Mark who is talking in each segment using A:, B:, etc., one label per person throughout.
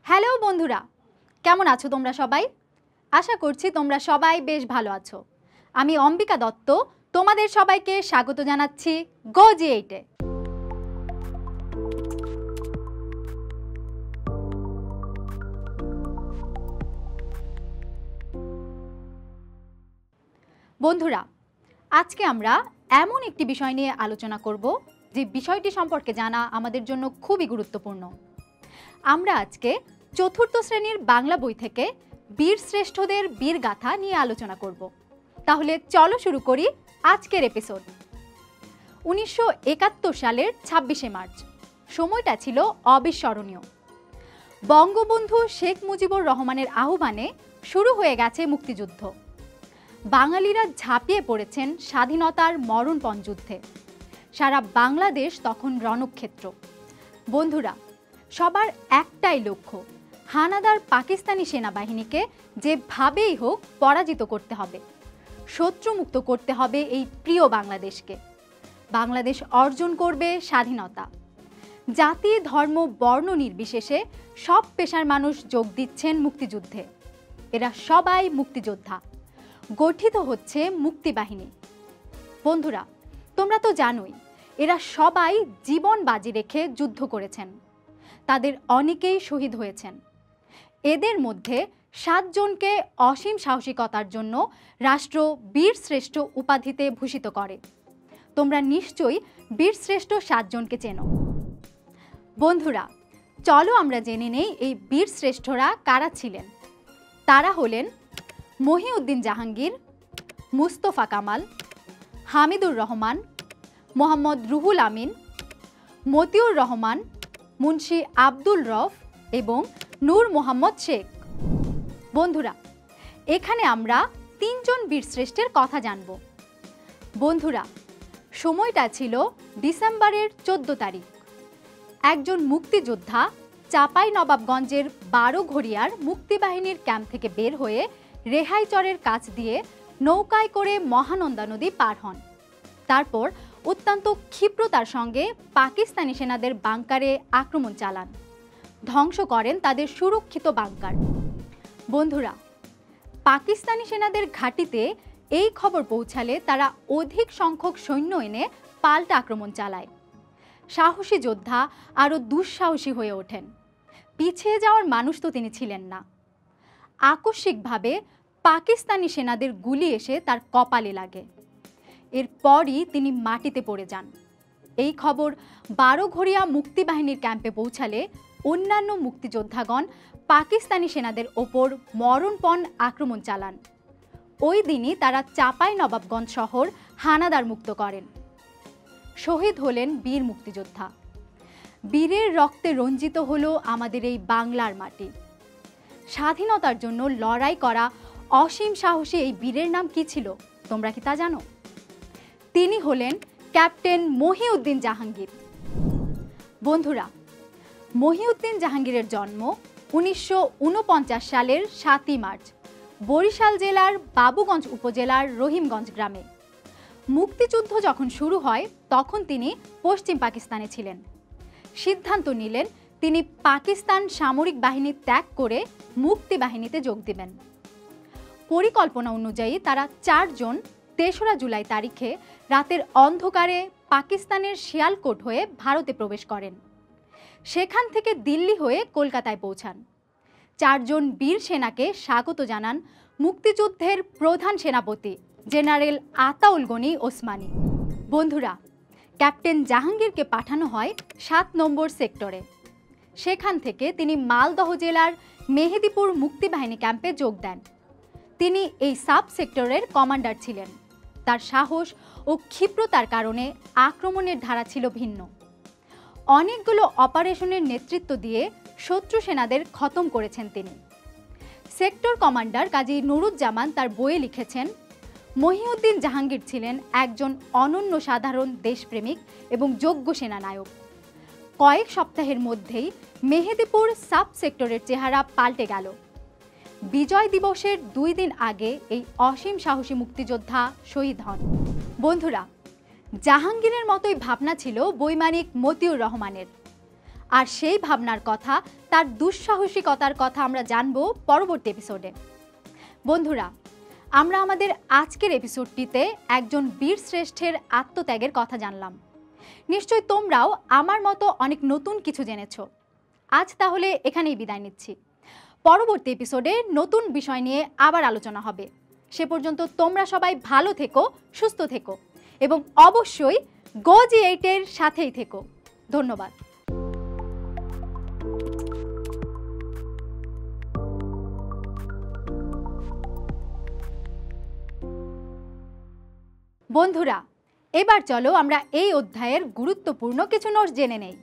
A: Hello বন্ধুরা, কেমন আছো তোমরা সবাই? আশা করছি তোমরা সবাই বেশ ভালো আছো। আমি অম্বিকা দত্ত তোমাদের সবাইকে স্বাগত জানাচ্ছি গো-জি8-এ। বন্ধুরা, আজকে আমরা এমন একটি বিষয় নিয়ে আলোচনা করব যে বিষয়টি সম্পর্কে জানা আমাদের জন্য খুবই গুরুত্বপূর্ণ। আমরা আজকে চতুর্থ শ্রেণীর বাংলা বই থেকে বীর শ্রেষ্ঠদের বীরগাথা নিয়ে আলোচনা করব। তাহলে চলো শুরু করি আজকের এপিসোড। 1971 সালের 26শে মার্চ, সময়টা ছিল অবিস্মরণীয়। বঙ্গবন্ধু শেখ মুজিবুর রহমানের আহ্বানে শুরু হয়ে গেছে মুক্তিযুদ্ধ। বাঙালিরা ঝাঁপিয়ে পড়েছেন স্বাধীনতার মরণপণ যুদ্ধে। সারা বাংলাদেশ তখন রণক্ষেত্র। বন্ধুরা, সবার একটাই লক্ষ্য, হানাদার পাকিস্তানি সেনাবাহিনীকে যেভাবেই হোক পরাজিত করতে হবে, শত্রুমুক্ত করতে হবে এই প্রিয় বাংলাদেশকে। বাংলাদেশ অর্জন করবে স্বাধীনতা। জাতি, ধর্ম, বর্ণ নির্বিশেষে সব পেশার মানুষ যোগ দিচ্ছেন মুক্তিযুদ্ধে। এরা সবাই মুক্তিযোদ্ধা। গঠিত হচ্ছে মুক্তিবাহিনী। বন্ধুরা, তোমরা তো জানোই, এরা সবাই জীবন বাজি রেখে যুদ্ধ করেছেন। তাদের অনেকেই শহীদ হয়েছেন। এদের মধ্যে 7 জনকে অসীম সাহসিকতার জন্য রাষ্ট্র বীরশ্রেষ্ঠ উপাধিতে ভূষিত করে। তোমরা নিশ্চয়ই বীরশ্রেষ্ঠ 7 জনকে চেনো। বন্ধুরা, চলো আমরা জেনে নেই এই বীরশ্রেষ্ঠরা কারা ছিলেন। তারা হলেন মহিউদ্দিন জাহাঙ্গীর, মুস্তফা কামাল, হামিদুর রহমান, মোহাম্মদ রুহুল আমিন, মতিউর রহমান, মুন্সি আব্দুল রফ এবং নূর মোহাম্মদ শেখ। বন্ধুরা, এখানে আমরা 3 জন বীরশ্রেষ্ঠের কথা জানব। বন্ধুরা, সময়টা ছিল ডিসেম্বরের 14 তারিখ। একজন মুক্তিযোদ্ধা চাঁপাইনবাবগঞ্জের 12 ঘড়িয়ার মুক্তিবাহিনীর ক্যাম্প থেকে বের হয়ে রেহাইচরের কাছ দিয়ে নৌকায় করে মহানন্দা নদী পার হন। তারপর অত্যন্ত ক্ষিপ্রতার সঙ্গে পাকিস্তানি সেনাদের বাংকারে আক্রমণ চালান, ধ্বংস করেন তাদের সুরক্ষিত বাংকার। বন্ধুরা, পাকিস্তানি সেনাদের ঘাঁটিতে এই খবর পৌঁছালে তারা অধিক সংখ্যক সৈন্য এনে পাল্টা আক্রমণ চালায়। সাহসী যোদ্ধা আরও দুঃসাহসী হয়ে ওঠেন। পিছিয়ে যাওয়ার মানুষ তো তিনি ছিলেন না। আকস্মিকভাবে পাকিস্তানি সেনাদের গুলি এসে তার কপালে লাগে। এরপরই তিনি মাটিতে পড়ে যান। এই খবর 12 ঘড়িয়া মুক্তিবাহিনীর ক্যাম্পে পৌঁছালে অন্যান্য মুক্তিযোদ্ধাগণ পাকিস্তানি সেনাদের ওপর মরণপণ আক্রমণ চালান। ওই দিনই তারা চাঁপাইনবাবগঞ্জ শহর হানাদার মুক্ত করেন। শহীদ হলেন বীর মুক্তিযোদ্ধা। বীরের রক্তে রঞ্জিত হলো আমাদের এই বাংলার মাটি। স্বাধীনতার জন্য লড়াই করা অসীম সাহসী এই বীরের নাম কি ছিল তোমরা কি তা জানো? তিনি হলেন ক্যাপ্টেন মহিউদ্দিন জাহাঙ্গীর। বন্ধুরা, মহিউদ্দিন জাহাঙ্গীরের জন্ম 1949 সালের 7ই মার্চ বরিশাল জেলার বাবুগঞ্জ উপজেলার রহিমগঞ্জ গ্রামে। মুক্তিযুদ্ধ যখন শুরু হয় তখন তিনি পশ্চিম পাকিস্তানে ছিলেন। সিদ্ধান্ত নিলেন তিনি পাকিস্তান সামরিক বাহিনী ত্যাগ করে মুক্তিবাহিনীতে যোগ দিবেন। পরিকল্পনা অনুযায়ী তারা 4 জন 3রা জুলাই তারিখে রাতের অন্ধকারে পাকিস্তানের শিয়ালকোট হয়ে ভারতে প্রবেশ করেন। সেখান থেকে দিল্লি হয়ে কলকাতায় পৌঁছান। 4 জন বীর সেনাকে স্বাগত জানান মুক্তিযুদ্ধের প্রধান সেনাপতি জেনারেল আতাউল গনি ওসমানী। বন্ধুরা, ক্যাপ্টেন জাহাঙ্গীরকে পাঠানো হয় 7 নম্বর সেক্টরে। সেখান থেকে তিনি মালদহ জেলার মেহেদিপুর মুক্তিবাহিনী ক্যাম্পে যোগ দেন। তিনি এই সাব সেক্টরের কমান্ডার ছিলেন। তার সাহস ও ক্ষিপ্রতার কারণে আক্রমণের ধারা ছিল ভিন্ন। অনেকগুলো অপারেশনের নেতৃত্ব দিয়ে শত্রু সেনাদের খতম করেছেন তিনি। সেক্টর কমান্ডার কাজী নুরুজ্জামান তার বইয়ে লিখেছেন, মহিউদ্দিন জাহাঙ্গীর ছিলেন একজন অনন্য সাধারণ দেশপ্রেমিক এবং যোগ্য সেনানায়ক। কয়েক সপ্তাহের মধ্যেই মেহেদিপুর সাব সেক্টরের চেহারা পাল্টে গেল। বিজয় দিবসের 2 দিন আগে এই অসীম সাহসী মুক্তিযোদ্ধা শহীদ হন। বন্ধুরা, জাহাঙ্গীরের মতোই ভাবনা ছিল বৈমানিক মতিউর রহমানের। আর সেই ভাবনার কথা, তার দুঃসাহসিকতার কথা আমরা জানবো পরবর্তী এপিসোডে। বন্ধুরা, আমরা আমাদের আজকের এপিসোডটিতে একজন বীর শ্রেষ্ঠের আত্মত্যাগের কথা জানলাম। নিশ্চয়ই তোমরাও আমার মতো অনেক নতুন কিছু জেনেছো। আজ তাহলে এখানেই বিদায় নিচ্ছি। পরবর্তী এপিসোডে নতুন বিষয় নিয়ে আবার আলোচনা হবে। সে পর্যন্ত তোমরা সবাই ভালো থেকো, সুস্থ থেকো এবং অবশ্যই গো জি8-এর সাথেই থেকো। ধন্যবাদ। বন্ধুরা, এবার চলো আমরা এই অধ্যায়ের গুরুত্বপূর্ণ কিছু নোটস জেনে নেই।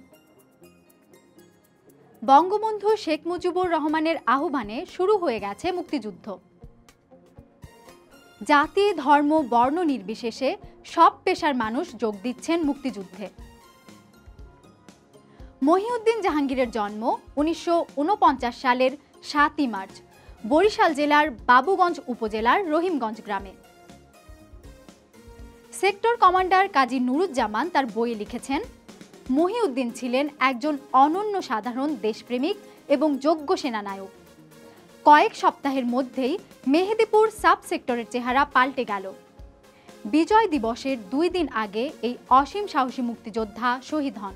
A: বঙ্গবন্ধু শেখ মুজিবুর রহমানের আহ্বানে শুরু হয়ে গেছে মুক্তিযুদ্ধ। জাতি, ধর্ম, বর্ণ নির্বিশেষে সব পেশার মানুষ যোগ দিচ্ছেন মুক্তিযুদ্ধে। মহিউদ্দিন জাহাঙ্গীরের জন্ম 1949 সালের 7ই মার্চ বরিশাল জেলার বাবুগঞ্জ উপজেলার রহিমগঞ্জ গ্রামে। সেক্টর কমান্ডার কাজী নুরুজ্জামান তার বইয়ে লিখেছেন, মহিউদ্দিন ছিলেন একজন অনন্য সাধারণ দেশপ্রেমিক এবং যোগ্য সেনানায়ক। কয়েক সপ্তাহের মধ্যেই মেহেদীপুর সাব সেক্টরের চেহারা পাল্টে গেল। বিজয় দিবসের 2 দিন আগে এই অসীম সাহসী মুক্তিযোদ্ধা শহীদ হন।